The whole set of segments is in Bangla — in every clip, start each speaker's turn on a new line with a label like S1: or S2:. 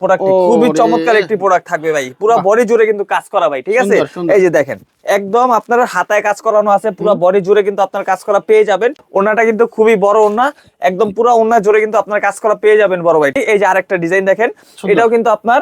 S1: প্রোডাক্টটি খুবই চমৎকার একটি প্রোডাক্ট থাকবে ভাই, পুরো বডি জুড়ে কিন্তু কাজ করা ভাই, ঠিক আছে। এই যে দেখেন একদম আপনার হাতায় কাজ করানো আছে, পুরো বডি জুড়ে কিন্তু আপনার কাজ করা পেয়ে যাবেন। ওনাটা কিন্তু খুবই বড় ওনা, একদম পুরো ওনা জুড়ে কিন্তু আপনার কাজ করা পেয়ে যাবেন বড় ভাই। এই যে আরেকটা ডিজাইন দেখেন, এটাও কিন্তু আপনার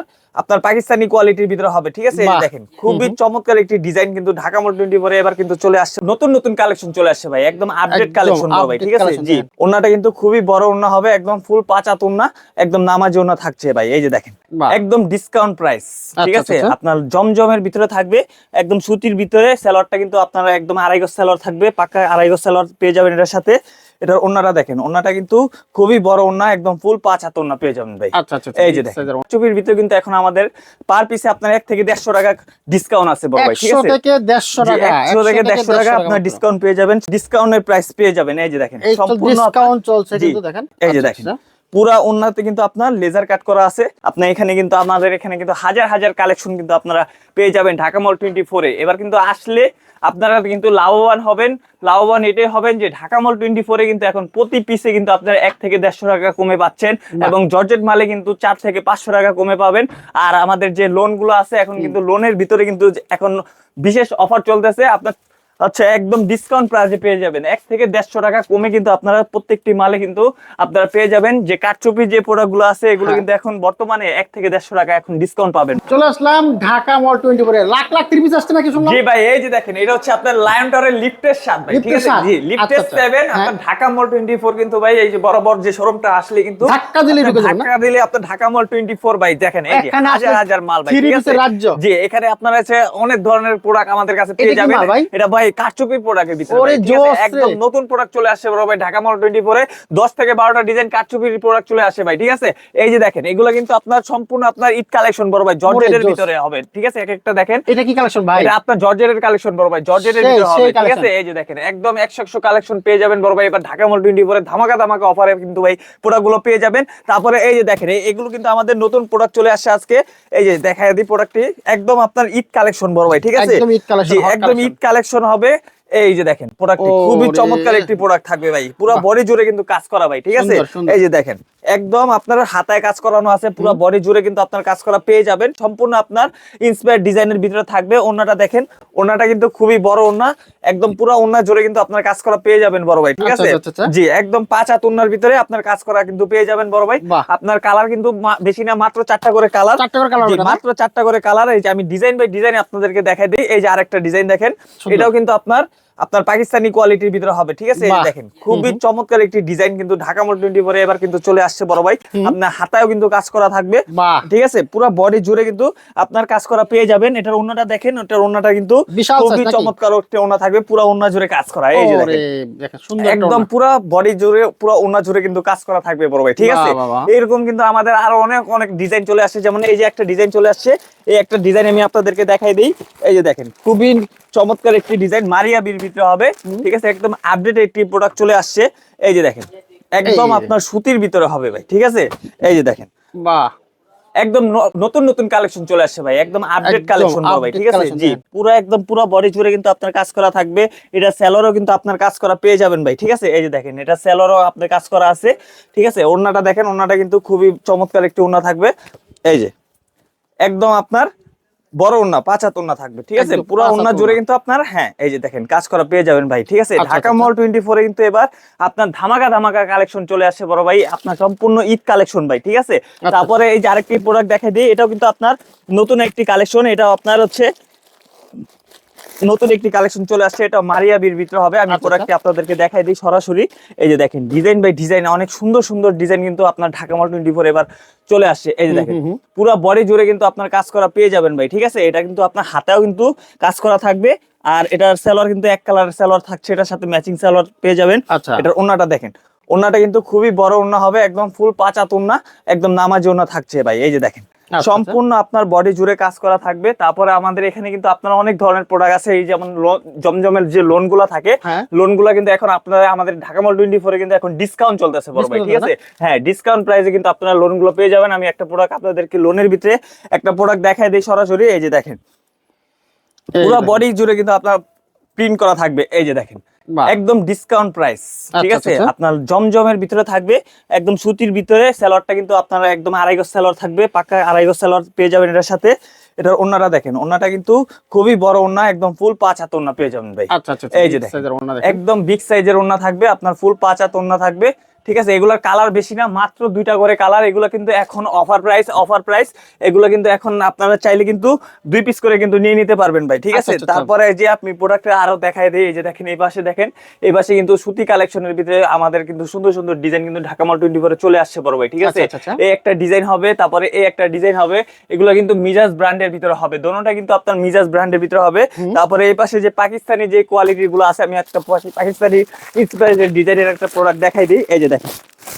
S1: পাকিস্তানি কোয়ালিটির ভিতরে হবে, ঠিক আছে। এই যে দেখেন খুবই চমৎকার একটি ডিজাইন কিন্তু ঢাকা মল 24 এবার কিন্তু চলে আসছে, নতুন নতুন কালেকশন চলে আসছে ভাই, একদম আপডেট কালেকশন বড় ভাই, ঠিক আছে। জি, ওনাটা কিন্তু খুবই বড় ওনা হবে, একদম ফুল 5 হাত ওনা, একদম নামাজি ওনা থাকছে ভাই। এই যে দেখেন একদম ডিসকাউন্ট প্রাইস, ঠিক আছে। আপনার জমজমের ভিতরে থাকবে, একদম সুতির ভিতরে। সেলরটা কিন্তু আপনারা একদম 2.5 গজ সেলর থাকবে, পাকা 2.5 গজ সেলর পেয়ে যাবেন এটার সাথে। এটার ওন্নাটা দেখেন, ওন্নাটা কিন্তু খুবই বড় ওন্না, একদম ফুল 5 হাত ওন্না পেয়ে যাবেন ভাই। এই যে দেখেন চুপির ভিতরে কিন্তু এখন আমাদের পার পিসে আপনার 1 থেকে 150 টাকা ডিসকাউন্ট আছে বড় ভাই, ঠিক আছে।
S2: 100 থেকে 150 টাকা,
S1: 100 থেকে 150 টাকা আপনার ডিসকাউন্ট পেয়ে যাবেন, ডিসকাউন্টের প্রাইস পেয়ে যাবেন। এই যে দেখেন
S2: সম্পূর্ণ ডিসকাউন্ট চলছে কিন্তু দেখেন।
S1: এই যে দেখেন পুরা ওন্নাতে কিন্তু আপনার লেজার কাট করা আছে। আপনার এখানে কিন্তু আমাদের এখানে কিন্তু হাজার হাজার কালেকশন কিন্তু আপনারা পেয়ে যাবেন ঢাকা মল 24 এ। এবার কিন্তু আসলে আপনারা কিন্তু লাভবান হবেন। লাভবান এটাই হবেন যে ঢাকা মল 24 এ কিন্তু এখন প্রতি পিসে কিন্তু আপনারা 1 থেকে 150 টাকা কমে পাচ্ছেন, এবং জর্জেট মালে কিন্তু 4 থেকে 500 টাকা কমে পাবেন। আর আমাদের যে লোন গুলো আছে এখন কিন্তু লোনের ভিতরে কিন্তু এখন বিশেষ অফার চলতেছে, আপনার আচ্ছা একদম ডিসকাউন্ট প্রাইসে পেয়ে যাবেন। 1 থেকে 150 টাকা কমে কিন্তু আপনারা প্রত্যেকটি মালে কিন্তু আপনারা পেয়ে যাবেন। যে কাঠচুপি যে প্রোডাক্ট গুলো আছে এগুলো কিন্তু এখন বর্তমানে 1 থেকে 150 টাকা এখন ডিসকাউন্ট পাবেন।
S2: চলে আসলাম ঢাকা মল 24 এ, লাখ লাখ ত্রিপিস আসছে নাকি শুনলাম?
S1: জি ভাই, এই যে দেখেন এটা হচ্ছে আপনার লায়ন টাওয়ারের লিফটের 7 ভাই, ঠিক আছে। জি, লিফটের 7 আপনার ঢাকা মল 24 কিন্তু ভাই এই যে বরাবর যে শোরুমটা আসলে কিন্তু
S2: ধাক্কা দিলে ঢুকে যাবেন,
S1: ধাক্কা দিলে আপনার ঢাকা মল 24 ভাই দেখেন এই যে হাজার হাজার মাল ভাই, ঠিক আছে। জি, এখানে আপনারা আছে অনেক ধরনের প্রোডাক্ট আমাদের কাছে পেয়ে যাবেন। এটা ভাই কাঠচুপি প্রোডাক্ট একদম নতুন প্রোডাক্ট চলে আসছে বড় ভাই ঢাকা মল 24 এ। 10 থেকে 12টা ডিজাইন কাঠচুপির প্রোডাক্ট চলে আসে ভাই, ঠিক আছে। এই যে দেখেন এগুলো কিন্তু আপনার সম্পূর্ণ আপনার ঈদ কালেকশন বড় ভাই, জর্জেটের ভিতরে হবে, ঠিক আছে। এক একটা দেখেন এটা কি কালেকশন ভাই, এটা আপনার জর্জেটের কালেকশন বড় ভাই, জর্জেটের ভিতরে হবে, ঠিক আছে। এই যে দেখেন একদম 100 কালেকশন পেয়ে যাবেন বড় ভাই এবার ঢাকা মল 24 এ ধামাকা ধামাকা অফারে কিন্তু ভাই প্রোডাক্টগুলো পেয়ে যাবেন। তারপরে এই যে দেখেন এগুলো কিন্তু আমাদের নতুন প্রোডাক্ট চলে আসছে আজকে। এই যে দেখায় দিই প্রোডাক্টটি, একদম আপনার ঈদ কালেকশন বড় ভাই, ঠিক আছে। একদম ঈদ কালেকশন, একদম ঈদ কালেকশন হবে। এই যে দেখেন প্রোডাক্টটি খুবই চমৎকার একটি প্রোডাক্ট থাকবে ভাই, পুরো বডি জুড়ে কিন্তু কাজ করা ভাই, ঠিক আছে। এই যে দেখেন একদম আপনার হাতায় কাজ করানো আছে, পুরো বডি জুড়ে কিন্তু আপনার কাজ করা পেয়ে যাবেন। সম্পূর্ণ আপনার ইন্সপায়ার ডিজাইনের ভিতরে থাকবে। ওন্নাটা দেখেন, ওন্নাটা কিন্তু খুবই বড় ওন্না, একদম পুরো ওন্না জুড়ে কিন্তু আপনার কাজ করা পেয়ে যাবেন বড় ভাই, ঠিক আছে। জি, একদম 5 হাত ওন্নার ভিতরে আপনার কাজ করা কিন্তু পেয়ে যাবেন বড় ভাই। আপনার কালার কিন্তু বেশি না, মাত্র 4টা করে কালার, মাত্র 4টা করে কালার। এই যে আমি ডিজাইন বাই ডিজাইন আপনাদেরকে দেখাই দিই। এই যে আরেকটা ডিজাইন দেখেন, এটাও কিন্তু আপনার পাকিস্তানি কোয়ালিটির ভিতরে হবে, ঠিক আছে। দেখেন খুবই চমৎকার একটি ডিজাইন কিন্তু ঢাকা মল 24 এ এবার কিন্তু চলে আসছে বড় ভাই। আপনার হাতায়ও কিন্তু কাজ করা থাকবে, ঠিক আছে। পুরো বডি জুড়ে কিন্তু আপনার কাজ করা পেয়ে যাবেন। এটার ওন্নাটা দেখেন, এটার ওন্নাটা কিন্তু খুবই চমৎকার একটা ওন্না থাকবে, পুরো ওন্না জুড়ে কাজ করা। এই যে দেখেন একদম পুরো বডি জুড়ে পুরো ওন্না জুড়ে কিন্তু কাজ করা থাকবে বড় ভাই, ঠিক আছে। এরকম কিন্তু আমাদের আরো অনেক অনেক ডিজাইন চলে আসছে, যেমন এই যে একটা ডিজাইন চলে আসছে। এই একটা ডিজাইন আমি আপনাদেরকে দেখাই দিই। এই যে দেখেন খুবই চমৎকার একটি ডিজাইন মারিয়া বির ভিতরে হবে, ঠিক আছে। একদম আপডেট একটি প্রোডাক্ট চলে আসছে। এই যে দেখেন একদম আপনার সুতির ভিতরে হবে ভাই, ঠিক আছে। এই যে দেখেন বাহ, একদম নতুন নতুন কালেকশন চলে আসছে ভাই, একদম আপডেট কালেকশন বড় ভাই, ঠিক আছে। জি, পুরো একদম পুরো বডি জুড়ে কিন্তু আপনার কাজ করা থাকবে। এটা সেলরও কিন্তু আপনার কাজ করা পেয়ে যাবেন ভাই, ঠিক আছে। এই যে দেখেন এটা সেলরও আপনার কাজ করা আছে, ঠিক আছে। ওন্নাটা দেখেন, ওন্নাটা কিন্তু খুবই চমৎকার একটি ওন্না থাকবে। এই যে একদম আপনার বড় ওন্না 5 হাত ওন্না থাকবে, ঠিক আছে। পুরো ওন্না জুড়ে কিন্তু আপনার হ্যাঁ এই যে দেখেন কাজ করা পেয়ে যাবেন ভাই, ঠিক আছে। ঢাকা মল 24 এ কিন্তু এবার আপনার ধামাকা ধামাকা কালেকশন চলে আসছে বড় ভাই, আপনার সম্পূর্ণ ঈদ কালেকশন ভাই, ঠিক আছে। তারপরে এই যে আরেকটি প্রোডাক্ট দেখাই দিই, এটাও কিন্তু আপনার নতুন একটি কালেকশন। এটা আপনার হচ্ছে নতুন একটি কালেকশন চলে আসছে, এটা মারিয়া বির ভিতরে হবে। আমি প্রোডাক্টটি আপনাদেরকে দেখাই দিই সরাসরি। এই যে দেখেন ডিজাইন বাই ডিজাইন অনেক সুন্দর সুন্দর ডিজাইন কিন্তু আপনার ঢাকা মল 24 এবার চলে আসছে। এই যে দেখেন পুরো বডি জুড়ে কিন্তু আপনার কাজ করা পেয়ে যাবেন ভাই, ঠিক আছে। এটা কিন্তু আপনার হাতেও কিন্তু কাজ করা থাকবে, আর এটার সেলর কিন্তু এক কালারের সেলর থাকছে, এটার সাথে ম্যাচিং সেলর পেয়ে যাবেন। এটার ওন্নাটা দেখেন, ওন্নাটা কিন্তু খুবই বড় ওন্না হবে, একদম ফুল 5 হাত ওন্না, একদম নামাজি ওন্না থাকছে ভাই। এই যে দেখেন সম্পূর্ণ আপনার বডি জুড়ে কাজ করা থাকবে। তারপরে আমাদের এখানে কিন্তু আপনার অনেক ধরনের প্রোডাক্ট আছে, এই যেমন জমজমের যে লোন গুলা থাকে, লোন গুলা কিন্তু এখন আপনারা আমাদের ঢাকা মল 24 এ কিন্তু এখন ডিসকাউন্ট চলতেছে বড় ভাই, ঠিক আছে। হ্যাঁ, ডিসকাউন্ট প্রাইসে কিন্তু আপনারা লোন গুলো পেয়ে যাবেন। আমি একটা প্রোডাক্ট আপনাদেরকে লোনের ভিতরে একটা প্রোডাক্ট দেখাই দিই সরাসরি। এই যে দেখেন পুরো বডি জুড়ে কিন্তু আপনার প্রিন্ট করা থাকবে। এই যে দেখেন একদম ডিসকাউন্ট প্রাইস, ঠিক আছে। আপনার জমজমের ভিতরে থাকবে, একদম সুতির ভিতরে। সালোয়ারটা কিন্তু আপনারা একদম আড়াই গজ সালোয়ার থাকবে, পাক্কা আড়াই গজ সালোয়ার পেয়ে যাবেন এটার সাথে। এটার ওন্নাটা দেখেন, ওন্নাটা কিন্তু খুবই বড় ওন্না, একদম ফুল 5 হাত ওন্না পেয়ে যাবেন ভাই। এই যে দেখেন একদম বিগ সাইজের ওন্না থাকবে, আপনার ফুল 5 হাত ওন্না থাকবে, ঠিক আছে। এগুলোর কালার বেশি না, মাত্র 2টা করে কালার। এগুলো কিন্তু এখন অফার প্রাইস। এগুলো কিন্তু এখন আপনারা চাইলে কিন্তু 2 পিস করে কিন্তু নিয়ে নিতে পারবেন ভাই, ঠিক আছে। তারপরে যে আপনি প্রোডাক্টে আরো দেখায় দেই, এই যে দেখেন এই পাশে দেখেন, এই পাশে কিন্তু সুতি কালেকশনের ভিতরে আমাদের কিন্তু সুন্দর সুন্দর ডিজাইন কিন্তু ঢাকা মল 24 চলে আসছে বড় ভাই, ঠিক আছে। এই একটা ডিজাইন হবে, তারপরে এই একটা ডিজাইন হবে। এগুলো কিন্তু মিজাজ ব্র্যান্ডের ভিতরে হবে, দোনোটা কিন্তু আপনার মিজাজ ব্র্যান্ডের ভিতরে হবে। তারপরে এই পাশে যে পাকিস্তানি যে কোয়ালিটি গুলো আছে, আমি একটা পাকিস্তানি ইন্সপায়ার্ড ডিজাইনের একটা প্রোডাক্ট দেখাই দিই। এই যে দেখেন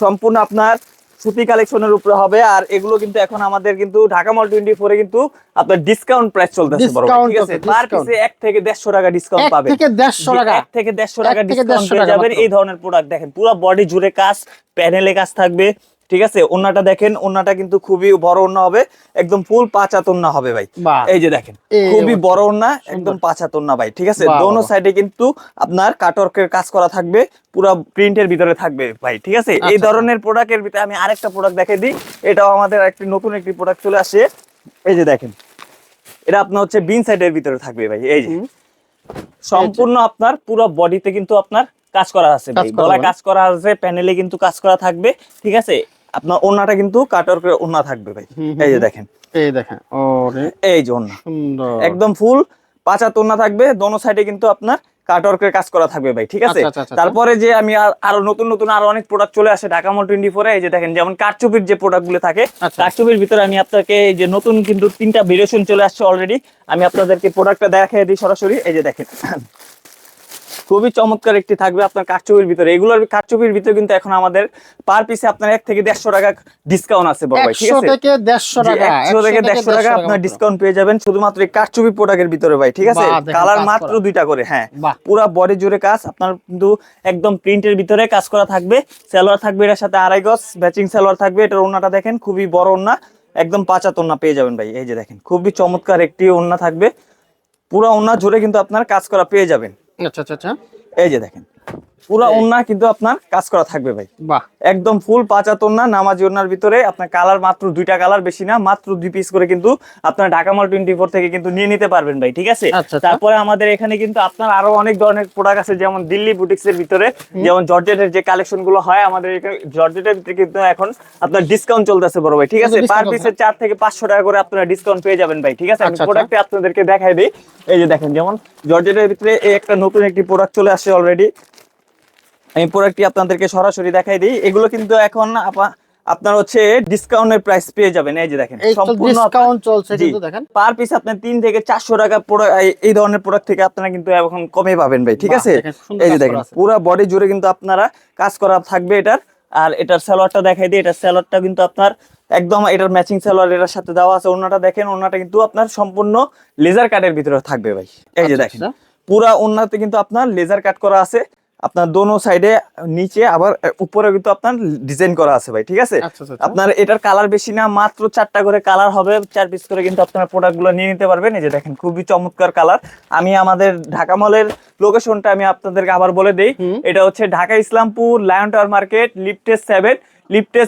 S1: সম্পূর্ণ আপনার সুতি কালেকশনের উপরে হবে। আর এগুলো কিন্তু এখন আমাদের কিন্তু ঢাকা মল 24 এ কিন্তু আপনার ডিসকাউন্ট প্রাইস চলতেছে বড়, ঠিক আছে। পার পিসে 1 থেকে 150 টাকা ডিসকাউন্ট পাবেন, 1 থেকে 150 টাকা ডিসকাউন্ট পেয়ে যাবেন। এই ধরনের প্রোডাক্ট দেখেন, পুরো বডি জুড়ে কাজ, প্যানেলে কাজ থাকবে, ঠিক আছে। ওন্নাটা দেখেন, ওন্নাটা কিন্তু খুবই বড় ওন্না হবে, একদম ফুল 5 হাত ওন্না হবে ভাই। এই যে দেখেন খুবই বড় ওন্না, একদম 5 হাত ওন্না ভাই, ঠিক আছে। দোনো সাইডে কিন্তু আপনার কাটওয়ার্কের কাজ করা থাকবে, পুরো প্রিন্টের ভিতরে থাকবে ভাই, ঠিক আছে। এই ধরনের প্রোডাক্টের ভিতরে আমি আরেকটা প্রোডাক্ট দেখাই দিই। এটাও আমাদের একটি নতুন একটি প্রোডাক্ট চলে আসে। এই যে দেখেন, এটা আপনার হচ্ছে বিন সাইডের ভিতরে থাকবে ভাই। এই যে সম্পূর্ণ আপনার পুরো বডিতে কিন্তু আপনার কাজ করা আছে ভাই, গলায় কাজ করা আছে, প্যানেলে কিন্তু কাজ করা থাকবে, ঠিক আছে। আপনার ওন্নাটা কিন্তু কাটওয়ার্কের ওন্না থাকবে ভাই। এই যে দেখেন, এই যে ওন্না একদম ফুল 5 হাত ওন্না থাকবে, দোনো সাইডে কিন্তু আপনার কাটওয়ার্কের কাজ করা থাকবে ভাই, ঠিক আছে। তারপরে যে আমি আরো নতুন আরো অনেক প্রোডাক্ট চলে আসে ঢাকা মল 24 এ। এই যে দেখেন, যেমন কারচুপির যে প্রোডাক্ট গুলো থাকে, কারচুপির ভিতরে আমি আপনাকে এই যে নতুন কিন্তু 3টা ভেরিয়েশন চলে আসছে অলরেডি। আমি আপনাদেরকে প্রোডাক্টটা দেখাই দিই সরাসরি। এই যে দেখেন খুবই চমৎকার একটি থাকবে আপনার কারচুপির ভিতরে। এগুলোর কারচুপির ভিতরে কিন্তু এখন আমাদের পার পিসে আপনার 1 থেকে 150 টাকা ডিসকাউন্ট আছে বড় ভাই, ঠিক আছে। 100 থেকে 150 টাকা আপনার ডিসকাউন্ট পেয়ে যাবেন শুধুমাত্র এই কারচুপি প্রোডাক্টের ভিতরে ভাই, ঠিক আছে। কালার মাত্র 2টা করে, হ্যাঁ, পুরো বডি জুড়ে কাজ আপনার কিন্তু একদম প্রিন্টের ভিতরে কাজ করা থাকবে। সালোয়ার থাকবে এর সাথে আড়াই গজ ম্যাচিং সালোয়ার থাকবে। এটার ওন্নাটা দেখেন খুবই বড় ওন্না, একদম 5 হাত ওন্না পেয়ে যাবেন ভাই। এই যে দেখেন খুবই চমৎকার একটি ওন্না থাকবে, পুরো ওন্না জুড়ে কিন্তু আপনার কাজ করা পেয়ে যাবেন। এই যে দেখেন পুরো ওন্না কিন্তু আপনার কাজ করা থাকবে ভাই, একদম ফুল 5 হাত ওন্না, নামাজি ওন্নার ভিতরে। আপনার কালার মাত্র 2টা কালার, বেশি না, মাত্র 2 পিস করে কিন্তু আপনার ঢাকা মল 24 থেকে কিন্তু নিয়ে নিতে পারবেন ভাই, ঠিক আছে। তারপরে আমাদের এখানে কিন্তু আপনার আরো অনেক ধরনের প্রোডাক্ট আছে, যেমন দিল্লি বুটিক্স এর ভিতরে যেমন জর্জেটের যে কালেকশন গুলো হয় আমাদের এখানে, জর্জেটের ভিতরে কিন্তু এখন আপনার ডিসকাউন্ট চলতেছে বড় ভাই, ঠিক আছে। পার পিসে 4 থেকে 500 টাকা করে আপনারা ডিসকাউন্ট পেয়ে যাবেন ভাই, ঠিক আছে। আমি প্রোডাক্টে আপনাদেরকে দেখাই দিই। এই যে দেখেন, যেমন জর্জেটের ভিতরে এই একটা নতুন একটি প্রোডাক্ট চলে আসছে অলরেডি। আমি প্রোডাক্টটি আপনাদেরকে সরাসরি দেখাই দিই। এগুলো কিন্তু এখন আপনার হচ্ছে ডিসকাউন্টের প্রাইস পেয়ে যাবেন। এই যে দেখেন সম্পূর্ণ ডিসকাউন্ট চলছে, কিন্তু দেখেন পার পিস আপনার 3 থেকে 400 টাকা এই ধরনের প্রোডাক্ট থেকে আপনারা কিন্তু এখন কমে পাবেন ভাই, ঠিক আছে। এই যে দেখেন পুরো বডি জুড়ে কিন্তু আপনারা কাজ করা থাকবে এটার। আর এটার সালোয়ারটা দেখাই দিই। এটার সালোয়ারটা কিন্তু আপনার একদম এটার ম্যাচিং সালোয়ার এর সাথে দেওয়া আছে। ওন্নাটা দেখেন, ওন্নাটা কিন্তু আপনার সম্পূর্ণ লেজার কাটের ভিতরে থাকবে ভাই। এই যে দেখেন পুরো ওন্নাতে কিন্তু আপনার লেজার কাট করা আছে, আপনার দোনো সাইডে নিচে আবার উপরে কিন্তু আপনার ডিজাইন করা আছে ভাই, ঠিক আছে। আপনার এটার কালার বেশি না, মাত্র 4টা করে কালার হবে, 4 পিস করে কিন্তু আপনার প্রোডাক্টগুলো নিয়ে নিতে পারবেন। এই যে দেখেন খুবই চমৎকার কালার। আমি আমাদের ঢাকা মলের লোকেশনটা আমি আপনাদেরকে আবার বলে দেই। এটা হচ্ছে Dhaka Islampur lion tower market, লিফটে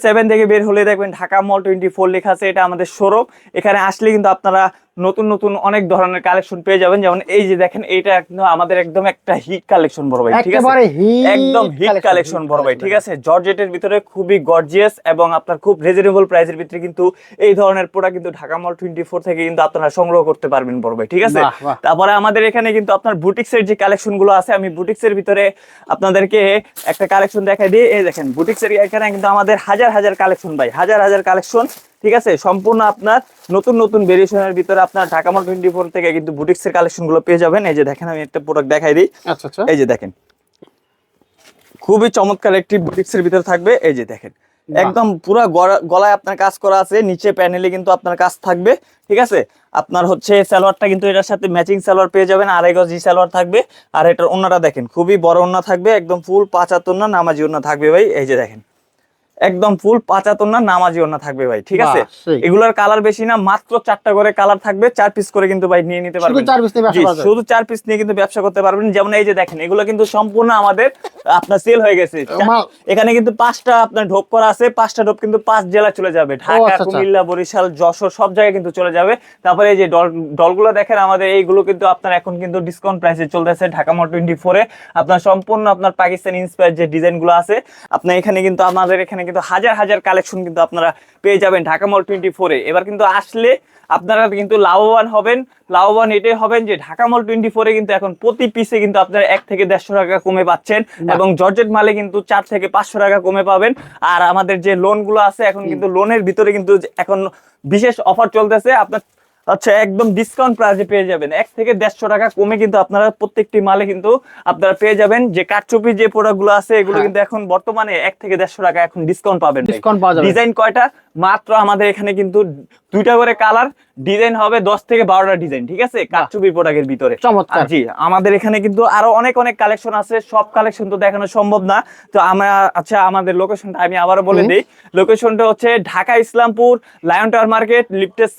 S1: 7 থেকে বের হলে দেখবেন ঢাকা মল 24 লেখা আছে। এটা আমাদের শোরুম। এখানে আসলে কিন্তু আপনারা নতুন অনেক ধরনের কালেকশন পেয়ে যাবেন। যেমন এই যে দেখেন, এইটা একদম আমাদের একদম একটা হিট কালেকশন বড় ভাই, ঠিক আছে, একদম হিট কালেকশন বড় ভাই, ঠিক আছে। জর্জেটের ভিতরে খুবই গর্জিয়াস এবং আপনার খুব রিজনেবল প্রাইসের ভিতরে কিন্তু এই ধরনের প্রোডাক্ট কিন্তু ঢাকা মল 24 থেকে কিন্তু আপনারা সংগ্রহ করতে পারবেন বড় ভাই, ঠিক আছে। তারপরে আমাদের এখানে কিন্তু আপনার বুটিক্সের যে কালেকশন গুলো আছে, আমি বুটিক্সের ভিতরে আপনাদেরকে একটা কালেকশন দেখাই দিই। এই দেখেন বুটিক্সের এখানে কিন্তু আমাদের হাজার কালেকশন ভাই, হাজার কালেকশন, ঠিক আছে। সম্পূর্ণ আপনার নতুন ভেরিয়েশনের ভিতরে আপনার ঢাকা মল 24 থেকে কিন্তু বুটিক্সের কালেকশন গুলো পেয়ে যাবেন। এই যে দেখেন আমি একটা প্রোডাক্ট দেখাই দিই। এই যে দেখেন খুবই চমৎকার একটি বুটিক্সের ভিতরে থাকবে। এই যে দেখেন একদম পুরো গলায় আপনার কাজ করা আছে, নিচে প্যানেলে কিন্তু আপনার কাজ থাকবে, ঠিক আছে। আপনার হচ্ছে সালোয়ারটা কিন্তু এটার সাথে ম্যাচিং সালোয়ার পেয়ে যাবেন, আড়াই গজ সালোয়ার থাকবে। আর এটার ওন্নাটা দেখেন খুবই বড় ওন্না থাকবে, একদম ফুল 5 হাত ওন্না, নামাজি ওন্না থাকবে ভাই। এই যে দেখেন একদম ফুল পাঁচাতন না নামাজি ওন্না থাকবে ভাই, ঠিক আছে? এগুলোর কালার বেশি না, মাত্র 4টা করে কালার থাকবে, 4 পিস করে কিন্তু ভাই নিয়ে নিতে পারবেন। শুধু 4 পিস নিয়ে কিন্তু ব্যবসা করতে পারবেন। যেমন এই যে দেখেন, এগুলো কিন্তু সম্পূর্ণ আমাদের আপনার সেল হয়ে গেছে। এখানে কিন্তু 5টা আপনার ঢোপ করা আছে, 5টা ঢোপ কিন্তু 5 জেলা চলে যাবে, ঢাকা, কুমিল্লা, বরিশাল, যশোর সব জায়গায় কিন্তু চলে যাবে। তারপরে এই যে ডলগুলো দেখেন আমাদের, এইগুলো কিন্তু আপনার এখন কিন্তু ডিসকাউন্ট প্রাইসে চলতেছে ঢাকা মল 24 এ। আপনার সম্পূর্ণ আপনার পাকিস্তানি ইন্সপায়ার্ড যে ডিজাইন গুলো আছে, আপনার এখানে কিন্তু আমাদের এখানে কিন্তু হাজার হাজার কালেকশন কিন্তু আপনারা পেয়ে যাবেন ঢাকা মল 24 এ। এবার কিন্তু আসলে আপনারা কিন্তু লাভবান হবেন। লাভবান এটাই হবেন যে ঢাকা মল 24 এ কিন্তু এখন প্রতি পিসে কিন্তু আপনারা 1 থেকে 150 টাকা কমে পাচ্ছেন, এবং জর্জেট মালে কিন্তু 4 থেকে 500 টাকা কমে পাবেন। আর আমাদের যে লোন গুলো আছে, এখন কিন্তু লোনের ভিতরে কিন্তু এখন বিশেষ অফার চলতেছে, আপনার আচ্ছা একদম ডিসকাউন্ট প্রাইসে পেয়ে যাবেন। 1 থেকে 150 টাকা কমে কিন্তু আপনারা প্রত্যেকটি মালে কিন্তু আপনারা পেয়ে যাবেন। যে কাঠচুপি যে প্রোডাক্ট গুলো আছে, এগুলো কিন্তু এখন বর্তমানে 1 থেকে 150 টাকা এখন ডিসকাউন্ট পাবেন। ডিজাইন কয়টা? মাত্র আমাদের এখানে কিন্তু 2টা করে কালার, ডিজাইন হবে 10 থেকে 12টা ডিজাইন, ঠিক আছে? কাঠচুপি প্রোডাক্টের ভিতরে। জি, আমাদের এখানে কিন্তু আরো অনেক অনেক কালেকশন আছে, সব কালেকশন তো দেখানো সম্ভব না। তো আমরা আচ্ছা আমাদের লোকেশনটা আমি আবারও বলে দেই। লোকেশনটা হচ্ছে Dhaka Islampur lion tower market, লিফটের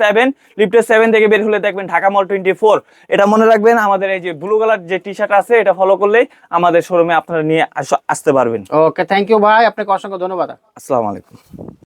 S1: 7 থেকে বের হলে দেখবেন ঢাকা মল 24। এটা মনে রাখবেন, আমাদের এই যে ব্লু কালার যে টি শার্ট আছে, এটা ফলো করলেই আমাদের শোরুমে আপনারা নিয়ে আসতে পারবেন।
S2: ওকে, থ্যাংক ইউ ভাই, আপনাকে অসংখ্য ধন্যবাদ।
S1: আসসালামু আলাইকুম।